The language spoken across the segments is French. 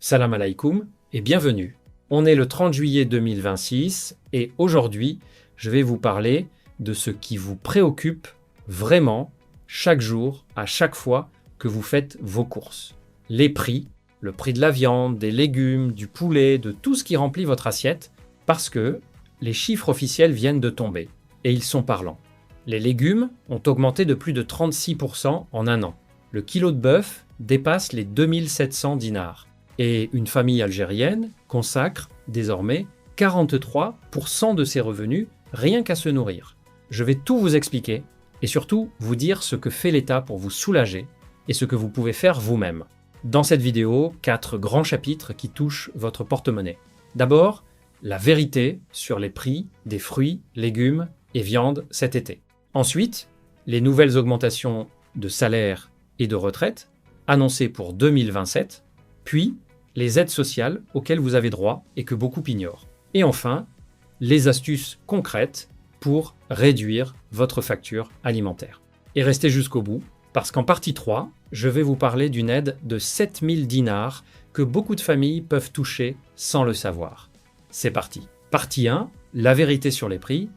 Salam alaikum et bienvenue. On est le 30 juillet 2026 et aujourd'hui, je vais vous parler de ce qui vous préoccupe vraiment chaque jour, à chaque fois que vous faites vos courses. Les prix, le prix de la viande, des légumes, du poulet, de tout ce qui remplit votre assiette, parce que les chiffres officiels viennent de tomber et ils sont parlants. Les légumes ont augmenté de plus de 36% en un an. Le kilo de bœuf dépasse les 2700 dinars. Et une famille algérienne consacre désormais 43% de ses revenus rien qu'à se nourrir. Je vais tout vous expliquer et surtout vous dire ce que fait l'État pour vous soulager et ce que vous pouvez faire vous-même. Dans cette vidéo, 4 grands chapitres qui touchent votre porte-monnaie. D'abord, la vérité sur les prix des fruits, légumes et viandes cet été. Ensuite, les nouvelles augmentations de salaire et de retraite annoncées pour 2027, puis les aides sociales auxquelles vous avez droit et que beaucoup ignorent. Et enfin, les astuces concrètes pour réduire votre facture alimentaire. Et restez jusqu'au bout, parce qu'en partie 3, je vais vous parler d'une aide de 7000 dinars que beaucoup de familles peuvent toucher sans le savoir. C'est parti. Partie 1, la vérité sur les prix.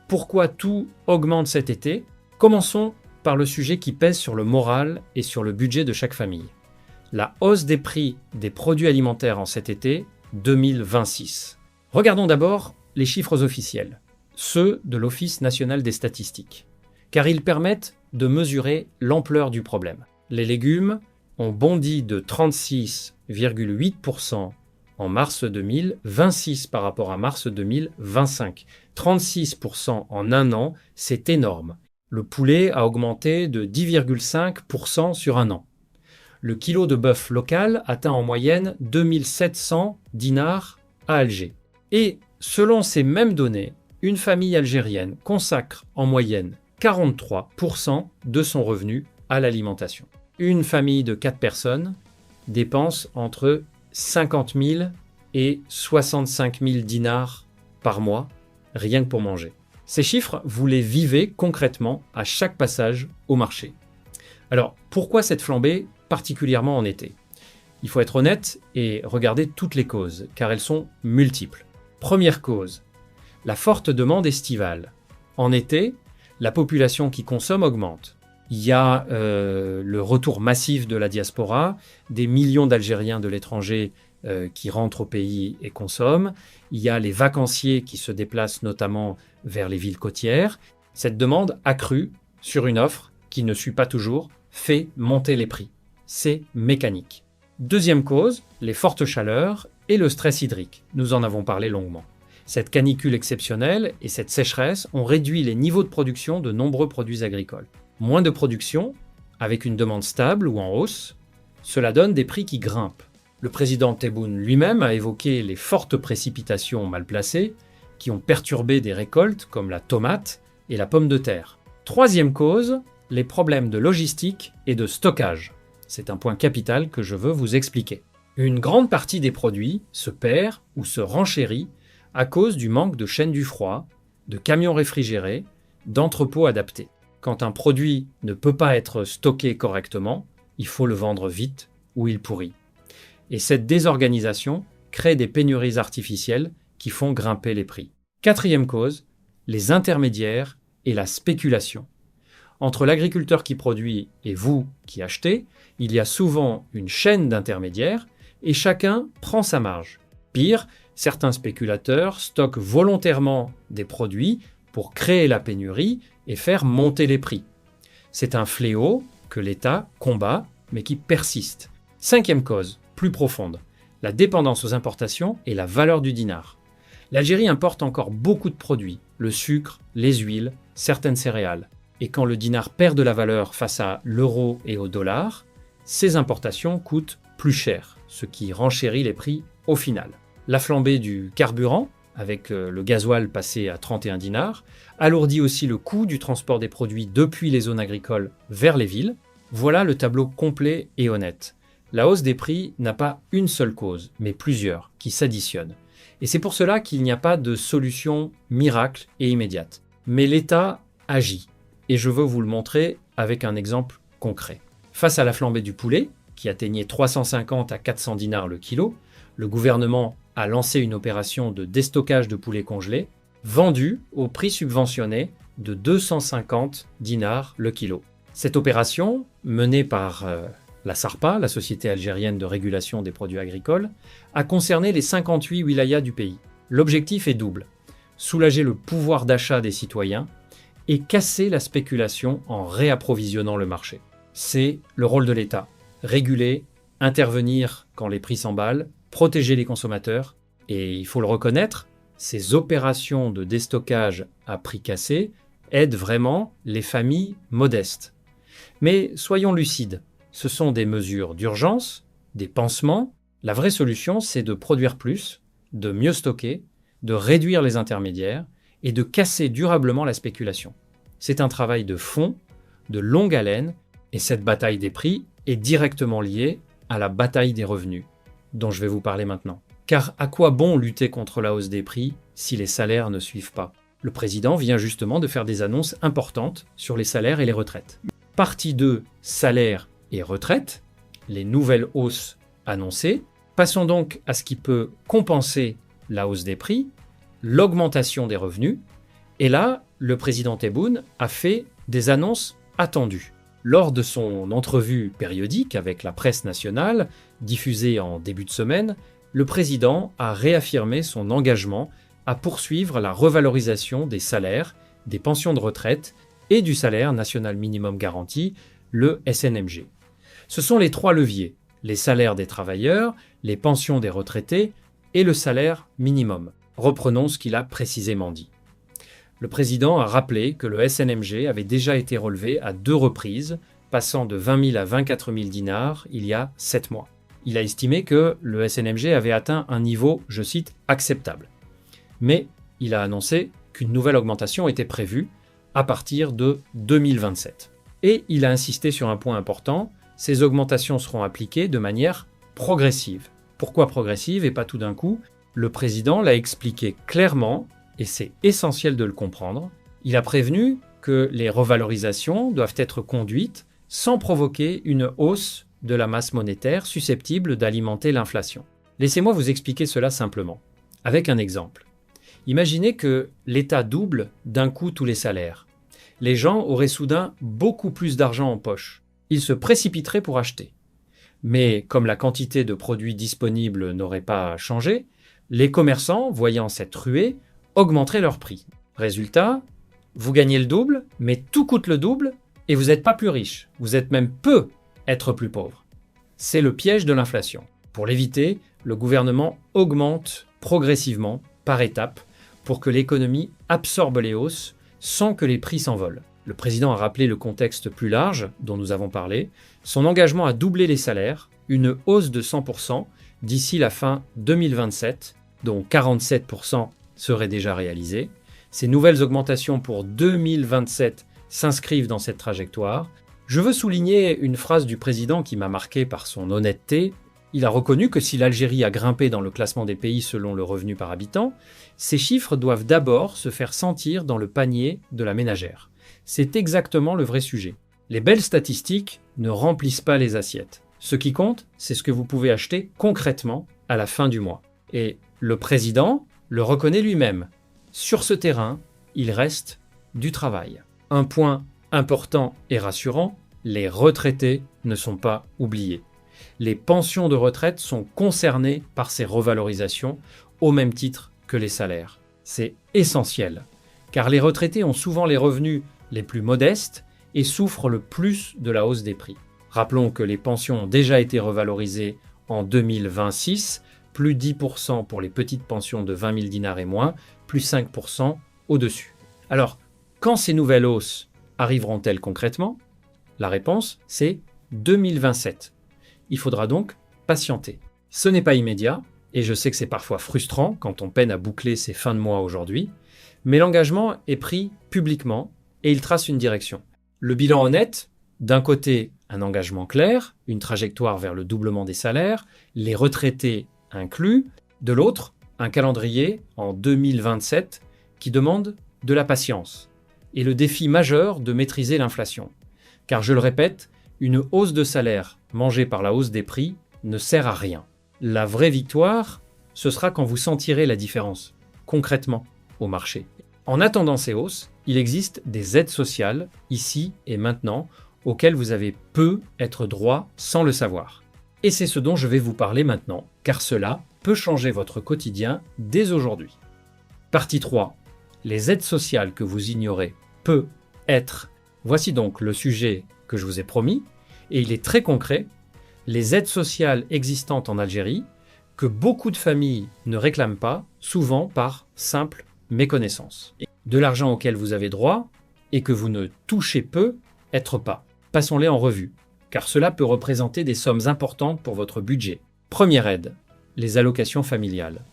Pourquoi tout augmente cet été? Commençons par le sujet qui pèse sur le moral et sur le budget de chaque famille. La hausse des prix des produits alimentaires en cet été 2026. Regardons d'abord les chiffres officiels, ceux de l'Office national des statistiques, car ils permettent de mesurer l'ampleur du problème. Les légumes ont bondi de 36,8% en mars 2026 par rapport à mars 2025. 36% en un an, c'est énorme. Le poulet a augmenté de 10,5% sur un an. Le kilo de bœuf local atteint en moyenne 2700 dinars à Alger. Et selon ces mêmes données, une famille algérienne consacre en moyenne 43% de son revenu à l'alimentation. Une famille de 4 personnes dépense entre 50 000 et 65 000 dinars par mois, rien que pour manger. Ces chiffres, vous les vivez concrètement à chaque passage au marché. Alors, pourquoi cette flambée particulièrement en été? Il faut être honnête et regarder toutes les causes, car elles sont multiples. Première cause, la forte demande estivale. En été, la population qui consomme augmente. Il y a le retour massif de la diaspora, des millions d'Algériens de l'étranger qui rentrent au pays et consomment. Il y a les vacanciers qui se déplacent notamment vers les villes côtières. Cette demande accrue sur une offre qui ne suit pas toujours fait monter les prix. C'est mécanique. Deuxième cause, les fortes chaleurs et le stress hydrique. Nous en avons parlé longuement. Cette canicule exceptionnelle et cette sécheresse ont réduit les niveaux de production de nombreux produits agricoles. Moins de production, avec une demande stable ou en hausse, cela donne des prix qui grimpent. Le président Tebboune lui-même a évoqué les fortes précipitations mal placées qui ont perturbé des récoltes comme la tomate et la pomme de terre. Troisième cause, les problèmes de logistique et de stockage. C'est un point capital que je veux vous expliquer. Une grande partie des produits se perd ou se renchérit à cause du manque de chaînes du froid, de camions réfrigérés, d'entrepôts adaptés. Quand un produit ne peut pas être stocké correctement, il faut le vendre vite ou il pourrit. Et cette désorganisation crée des pénuries artificielles qui font grimper les prix. Quatrième cause, les intermédiaires et la spéculation. Entre l'agriculteur qui produit et vous qui achetez, il y a souvent une chaîne d'intermédiaires et chacun prend sa marge. Pire, certains spéculateurs stockent volontairement des produits pour créer la pénurie et faire monter les prix. C'est un fléau que l'État combat mais qui persiste. Cinquième cause, plus profonde, la dépendance aux importations et la valeur du dinar. L'Algérie importe encore beaucoup de produits, le sucre, les huiles, certaines céréales. Et quand le dinar perd de la valeur face à l'euro et au dollar, ces importations coûtent plus cher, ce qui renchérit les prix au final. La flambée du carburant, avec le gasoil passé à 31 dinars, alourdit aussi le coût du transport des produits depuis les zones agricoles vers les villes. Voilà le tableau complet et honnête. La hausse des prix n'a pas une seule cause, mais plusieurs, qui s'additionnent. Et c'est pour cela qu'il n'y a pas de solution miracle et immédiate. Mais l'État agit. Et je veux vous le montrer avec un exemple concret. Face à la flambée du poulet, qui atteignait 350 à 400 dinars le kilo, le gouvernement a lancé une opération de déstockage de poulets congelés, vendus au prix subventionné de 250 dinars le kilo. Cette opération, menée par la SARPA, la Société algérienne de régulation des produits agricoles, a concerné les 58 wilayas du pays. L'objectif est double: soulager le pouvoir d'achat des citoyens et casser la spéculation en réapprovisionnant le marché. C'est le rôle de l'État: réguler, intervenir quand les prix s'emballent, protéger les consommateurs. Et il faut le reconnaître, ces opérations de déstockage à prix cassé aident vraiment les familles modestes. Mais soyons lucides, ce sont des mesures d'urgence, des pansements. La vraie solution, c'est de produire plus, de mieux stocker, de réduire les intermédiaires et de casser durablement la spéculation. C'est un travail de fond, de longue haleine, et cette bataille des prix est directement liée à la bataille des revenus, dont je vais vous parler maintenant. Car à quoi bon lutter contre la hausse des prix si les salaires ne suivent pas? Le président vient justement de faire des annonces importantes sur les salaires et les retraites. Partie 2, salaires et retraites, les nouvelles hausses annoncées. Passons donc à ce qui peut compenser la hausse des prix, l'augmentation des revenus. Et là, le président Tebboune a fait des annonces attendues. Lors de son entrevue périodique avec la presse nationale, diffusée en début de semaine, le président a réaffirmé son engagement à poursuivre la revalorisation des salaires, des pensions de retraite et du salaire national minimum garanti, le SNMG. Ce sont les 3 leviers: les salaires des travailleurs, les pensions des retraités et le salaire minimum. Reprenons ce qu'il a précisément dit. Le président a rappelé que le SNMG avait déjà été relevé à 2 reprises, passant de 20 000 à 24 000 dinars il y a 7 mois. Il a estimé que le SNMG avait atteint un niveau, je cite, acceptable. Mais il a annoncé qu'une nouvelle augmentation était prévue à partir de 2027. Et il a insisté sur un point important: ces augmentations seront appliquées de manière progressive. Pourquoi progressive et pas tout d'un coup? Le président l'a expliqué clairement, et c'est essentiel de le comprendre. Il a prévenu que les revalorisations doivent être conduites sans provoquer une hausse de la masse monétaire susceptible d'alimenter l'inflation. Laissez-moi vous expliquer cela simplement, avec un exemple. Imaginez que l'État double d'un coup tous les salaires. Les gens auraient soudain beaucoup plus d'argent en poche. Ils se précipiteraient pour acheter. Mais comme la quantité de produits disponibles n'aurait pas changé, les commerçants, voyant cette ruée, augmenteraient leur prix. Résultat, vous gagnez le double, mais tout coûte le double et vous n'êtes pas plus riche. Vous êtes même peu être plus pauvre. C'est le piège de l'inflation. Pour l'éviter, le gouvernement augmente progressivement, par étapes, pour que l'économie absorbe les hausses sans que les prix s'envolent. Le président a rappelé le contexte plus large dont nous avons parlé, son engagement à doubler les salaires, une hausse de 100% d'ici la fin 2027, dont 47% seraient déjà réalisés. Ces nouvelles augmentations pour 2027 s'inscrivent dans cette trajectoire. Je veux souligner une phrase du président qui m'a marqué par son honnêteté. Il a reconnu que si l'Algérie a grimpé dans le classement des pays selon le revenu par habitant, ces chiffres doivent d'abord se faire sentir dans le panier de la ménagère. C'est exactement le vrai sujet. Les belles statistiques ne remplissent pas les assiettes. Ce qui compte, c'est ce que vous pouvez acheter concrètement à la fin du mois. Et le président le reconnaît lui-même. Sur ce terrain, il reste du travail. Un point important et rassurant, les retraités ne sont pas oubliés. Les pensions de retraite sont concernées par ces revalorisations au même titre que les salaires. C'est essentiel, car les retraités ont souvent les revenus les plus modestes et souffrent le plus de la hausse des prix. Rappelons que les pensions ont déjà été revalorisées en 2026, plus 10% pour les petites pensions de 20 000 dinars et moins, plus 5% au-dessus. Alors, quand ces nouvelles hausses arriveront-elles concrètement? La réponse, c'est 2027. Il faudra donc patienter. Ce n'est pas immédiat, et je sais que c'est parfois frustrant quand on peine à boucler ses fins de mois aujourd'hui, mais l'engagement est pris publiquement et il trace une direction. Le bilan honnête, d'un côté, un engagement clair, une trajectoire vers le doublement des salaires, les retraités inclus, de l'autre, un calendrier en 2027 qui demande de la patience et le défi majeur de maîtriser l'inflation. Car je le répète, une hausse de salaire mangé par la hausse des prix ne sert à rien. La vraie victoire, ce sera quand vous sentirez la différence, concrètement, au marché. En attendant ces hausses, il existe des aides sociales, ici et maintenant, auxquelles vous avez peu être droit sans le savoir. Et c'est ce dont je vais vous parler maintenant, car cela peut changer votre quotidien dès aujourd'hui. Partie 3. Les aides sociales que vous ignorez peut être. Voici donc le sujet que je vous ai promis, et il est très concret. Les aides sociales existantes en Algérie, que beaucoup de familles ne réclament pas, souvent par simple méconnaissance. De l'argent auquel vous avez droit et que vous ne touchez peu, être pas. Passons-les en revue, car cela peut représenter des sommes importantes pour votre budget. Première aide, les allocations familiales.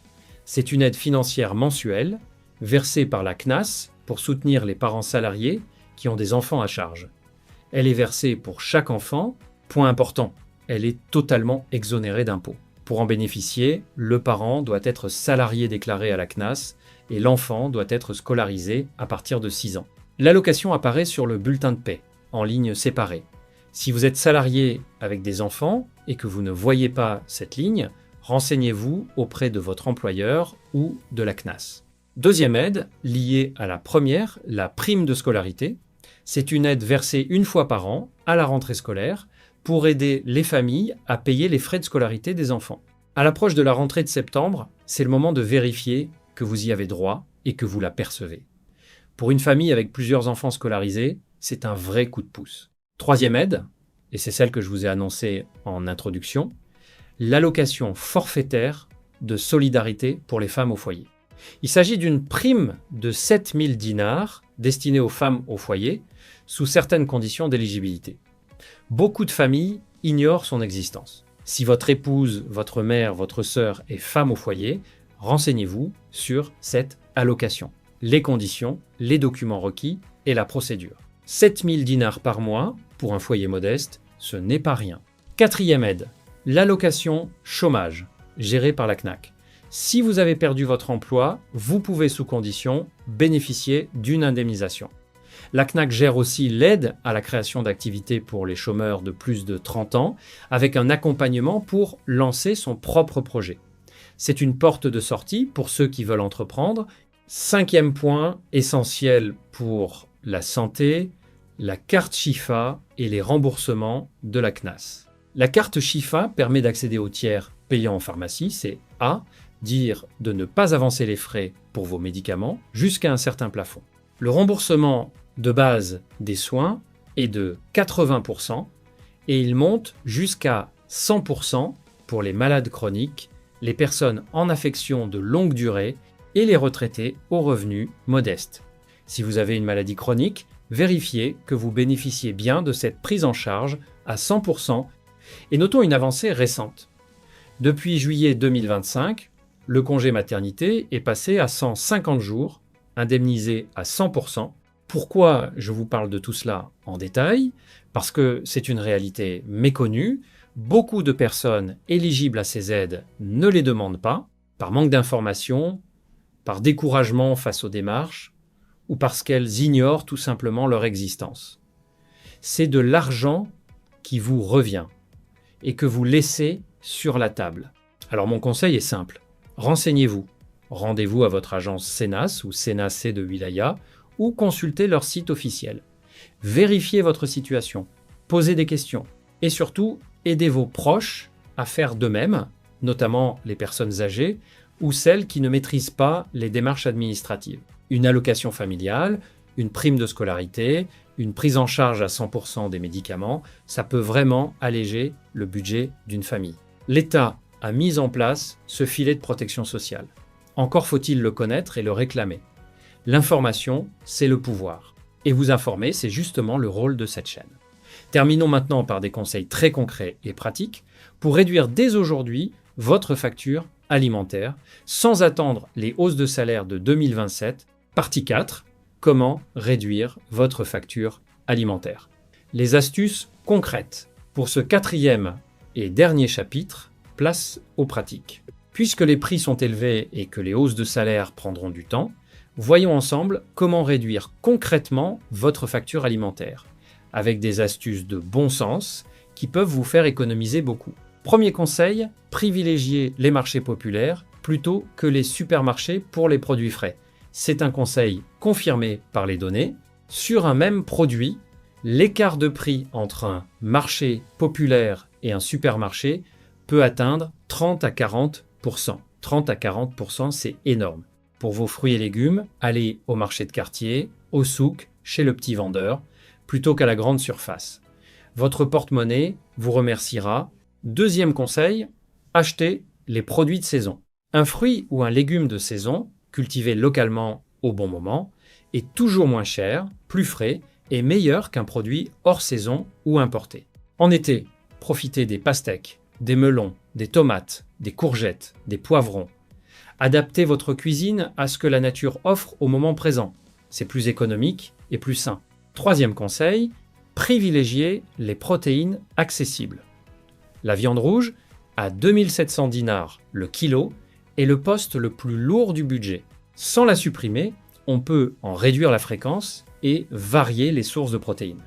C'est une aide financière mensuelle versée par la CNAS pour soutenir les parents salariés qui ont des enfants à charge. Elle est versée pour chaque enfant. Point important, elle est totalement exonérée d'impôts. Pour en bénéficier, le parent doit être salarié déclaré à la CNAS et l'enfant doit être scolarisé à partir de 6 ans. L'allocation apparaît sur le bulletin de paie, en ligne séparée. Si vous êtes salarié avec des enfants et que vous ne voyez pas cette ligne, renseignez-vous auprès de votre employeur ou de la CNAS. Deuxième aide, liée à la première, la prime de scolarité. C'est une aide versée une fois par an, à la rentrée scolaire, pour aider les familles à payer les frais de scolarité des enfants. À l'approche de la rentrée de septembre, c'est le moment de vérifier que vous y avez droit et que vous la percevez. Pour une famille avec plusieurs enfants scolarisés, c'est un vrai coup de pouce. Troisième aide, et c'est celle que je vous ai annoncée en introduction, l'allocation forfaitaire de solidarité pour les femmes au foyer. Il s'agit d'une prime de 7000 dinars destinée aux femmes au foyer, sous certaines conditions d'éligibilité. Beaucoup de familles ignorent son existence. Si votre épouse, votre mère, votre sœur est femme au foyer, renseignez-vous sur cette allocation, les conditions, les documents requis et la procédure. 7000 dinars par mois pour un foyer modeste, ce n'est pas rien. Quatrième aide, l'allocation chômage, gérée par la CNAC. Si vous avez perdu votre emploi, vous pouvez sous condition bénéficier d'une indemnisation. La CNAC gère aussi l'aide à la création d'activités pour les chômeurs de plus de 30 ans, avec un accompagnement pour lancer son propre projet. C'est une porte de sortie pour ceux qui veulent entreprendre. Cinquième point essentiel pour la santé, la carte Chifa et les remboursements de la CNAS. La carte Chifa permet d'accéder aux tiers payants en pharmacie, c'est A, dire de ne pas avancer les frais pour vos médicaments jusqu'à un certain plafond. Le remboursement de base des soins est de 80% et il monte jusqu'à 100% pour les malades chroniques, les personnes en affection de longue durée et les retraités aux revenus modestes. Si vous avez une maladie chronique, vérifiez que vous bénéficiez bien de cette prise en charge à 100% et notons une avancée récente. Depuis juillet 2025, le congé maternité est passé à 150 jours, indemnisé à 100%. Pourquoi je vous parle de tout cela en détail? Parce que c'est une réalité méconnue. Beaucoup de personnes éligibles à ces aides ne les demandent pas, par manque d'informations, par découragement face aux démarches, ou parce qu'elles ignorent tout simplement leur existence. C'est de l'argent qui vous revient et que vous laissez sur la table. Alors mon conseil est simple, renseignez-vous. Rendez-vous à votre agence CNAS ou CNAC de Wilaya ou consultez leur site officiel. Vérifiez votre situation, posez des questions et surtout aidez vos proches à faire de même, notamment les personnes âgées ou celles qui ne maîtrisent pas les démarches administratives. Une allocation familiale, une prime de scolarité, une prise en charge à 100% des médicaments, ça peut vraiment alléger le budget d'une famille. L'État a mis en place ce filet de protection sociale. Encore faut-il le connaître et le réclamer. L'information, c'est le pouvoir. Et vous informer, c'est justement le rôle de cette chaîne. Terminons maintenant par des conseils très concrets et pratiques pour réduire dès aujourd'hui votre facture alimentaire sans attendre les hausses de salaire de 2027. Partie 4. Comment réduire votre facture alimentaire? Les astuces concrètes. Pour ce 4e et dernier chapitre, place aux pratiques. Puisque les prix sont élevés et que les hausses de salaire prendront du temps, voyons ensemble comment réduire concrètement votre facture alimentaire, avec des astuces de bon sens qui peuvent vous faire économiser beaucoup. Premier conseil, privilégiez les marchés populaires plutôt que les supermarchés pour les produits frais. C'est un conseil confirmé par les données. Sur un même produit, l'écart de prix entre un marché populaire et un supermarché peut atteindre 30 à 40%. 30 à 40%, c'est énorme. Pour vos fruits et légumes, allez au marché de quartier, au souk, chez le petit vendeur, plutôt qu'à la grande surface. Votre porte-monnaie vous remerciera. Deuxième conseil, achetez les produits de saison. Un fruit ou un légume de saison, cultivé localement au bon moment, est toujours moins cher, plus frais et meilleur qu'un produit hors saison ou importé. En été, profitez des pastèques, des melons, des tomates, des courgettes, des poivrons. Adaptez votre cuisine à ce que la nature offre au moment présent. C'est plus économique et plus sain. Troisième conseil, privilégiez les protéines accessibles. La viande rouge, à 2700 dinars le kilo, est le poste le plus lourd du budget. Sans la supprimer, on peut en réduire la fréquence et varier les sources de protéines.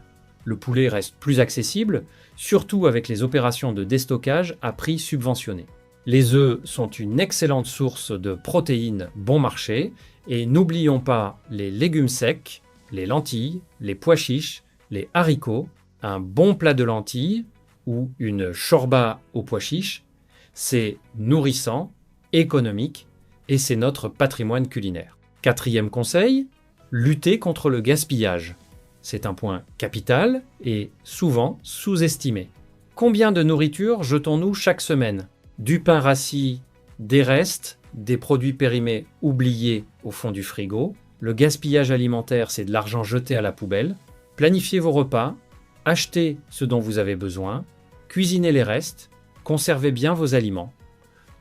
Le poulet reste plus accessible, surtout avec les opérations de déstockage à prix subventionné. Les œufs sont une excellente source de protéines bon marché et n'oublions pas les légumes secs, les lentilles, les pois chiches, les haricots, un bon plat de lentilles ou une shorba aux pois chiches, c'est nourrissant, économique et c'est notre patrimoine culinaire. Quatrième conseil, lutter contre le gaspillage. C'est un point capital et souvent sous-estimé. Combien de nourriture jetons-nous chaque semaine ? Du pain rassis, des restes, des produits périmés oubliés au fond du frigo. Le gaspillage alimentaire, c'est de l'argent jeté à la poubelle. Planifiez vos repas, achetez ce dont vous avez besoin, cuisinez les restes, conservez bien vos aliments.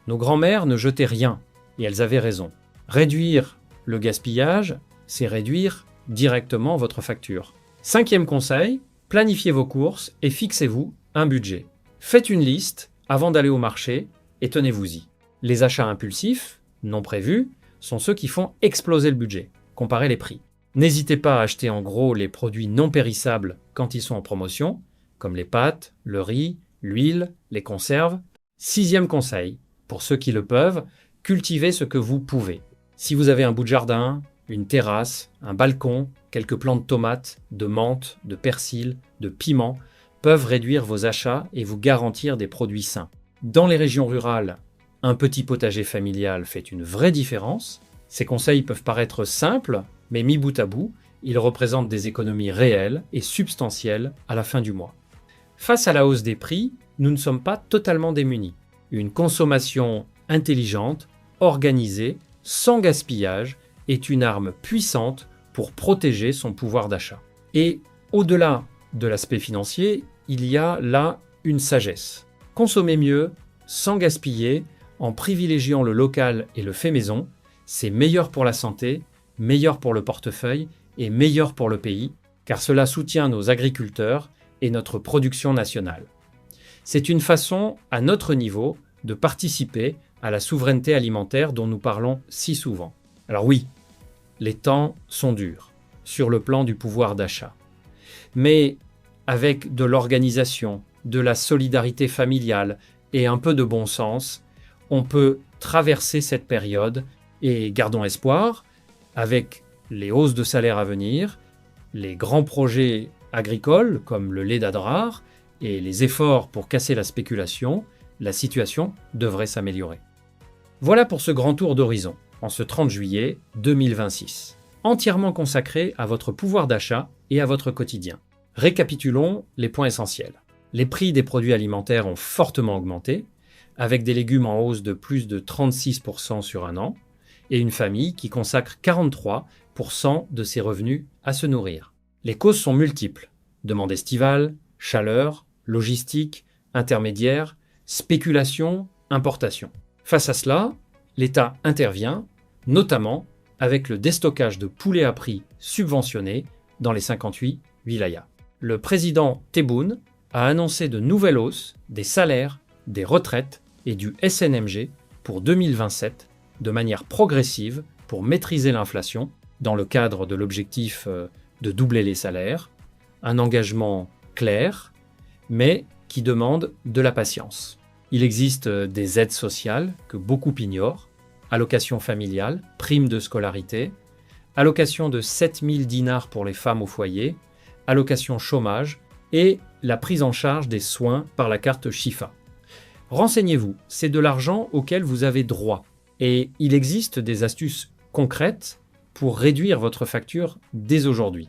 Nos grands-mères ne jetaient rien et elles avaient raison. Réduire le gaspillage, c'est réduire directement votre facture. Cinquième conseil, planifiez vos courses et fixez-vous un budget. Faites une liste avant d'aller au marché et tenez-vous-y. Les achats impulsifs, non prévus, sont ceux qui font exploser le budget. Comparez les prix. N'hésitez pas à acheter en gros les produits non périssables quand ils sont en promotion, comme les pâtes, le riz, l'huile, les conserves. Sixième conseil, pour ceux qui le peuvent, cultivez ce que vous pouvez. Si vous avez un bout de jardin, une terrasse, un balcon, quelques plants de tomates, de menthe, de persil, de piment, peuvent réduire vos achats et vous garantir des produits sains. Dans les régions rurales, un petit potager familial fait une vraie différence. Ces conseils peuvent paraître simples, mais mis bout à bout, ils représentent des économies réelles et substantielles à la fin du mois. Face à la hausse des prix, nous ne sommes pas totalement démunis. Une consommation intelligente, organisée, sans gaspillage, est une arme puissante pour protéger son pouvoir d'achat. Et au-delà de l'aspect financier, il y a là une sagesse. Consommer mieux, sans gaspiller, en privilégiant le local et le fait maison, c'est meilleur pour la santé, meilleur pour le portefeuille et meilleur pour le pays, car cela soutient nos agriculteurs et notre production nationale. C'est une façon, à notre niveau, de participer à la souveraineté alimentaire dont nous parlons si souvent. Alors oui, les temps sont durs, sur le plan du pouvoir d'achat. Mais avec de l'organisation, de la solidarité familiale et un peu de bon sens, on peut traverser cette période et gardons espoir, avec les hausses de salaire à venir, les grands projets agricoles comme le lait d'Adrar et les efforts pour casser la spéculation, la situation devrait s'améliorer. Voilà pour ce grand tour d'horizon, en ce 30 juillet 2026, entièrement consacré à votre pouvoir d'achat et à votre quotidien. Récapitulons les points essentiels. Les prix des produits alimentaires ont fortement augmenté, avec des légumes en hausse de plus de 36% sur un an, et une famille qui consacre 43% de ses revenus à se nourrir. Les causes sont multiples. Demande estivale, chaleur, logistique, intermédiaire, spéculation, importation. Face à cela, l'État intervient, notamment avec le déstockage de poulets à prix subventionnés dans les 58 wilayas. Le président Tebboune a annoncé de nouvelles hausses des salaires, des retraites et du SNMG pour 2027 de manière progressive pour maîtriser l'inflation dans le cadre de l'objectif de doubler les salaires. Un engagement clair, mais qui demandent de la patience. Il existe des aides sociales que beaucoup ignorent, allocation familiale, prime de scolarité, allocation de 7000 dinars pour les femmes au foyer, allocation chômage et la prise en charge des soins par la carte Shifa. Renseignez-vous, c'est de l'argent auquel vous avez droit et il existe des astuces concrètes pour réduire votre facture dès aujourd'hui.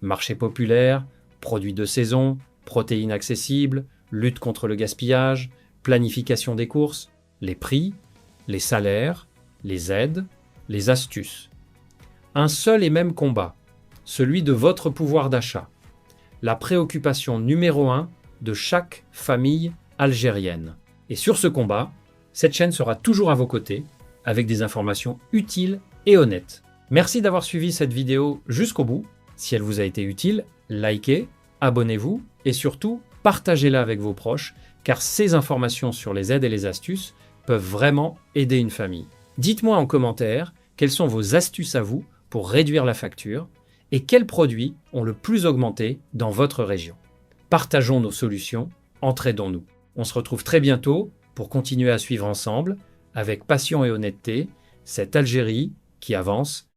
Marché populaire, produits de saison, protéines accessibles, lutte contre le gaspillage, planification des courses, les prix, les salaires, les aides, les astuces. Un seul et même combat, celui de votre pouvoir d'achat. La préoccupation numéro 1 de chaque famille algérienne. Et sur ce combat, cette chaîne sera toujours à vos côtés, avec des informations utiles et honnêtes. Merci d'avoir suivi cette vidéo jusqu'au bout. Si elle vous a été utile, likez, abonnez-vous et surtout, partagez-la avec vos proches, car ces informations sur les aides et les astuces peuvent vraiment aider une famille. Dites-moi en commentaire quelles sont vos astuces à vous pour réduire la facture et quels produits ont le plus augmenté dans votre région. Partageons nos solutions, entraidons-nous. On se retrouve très bientôt pour continuer à suivre ensemble, avec passion et honnêteté, cette Algérie qui avance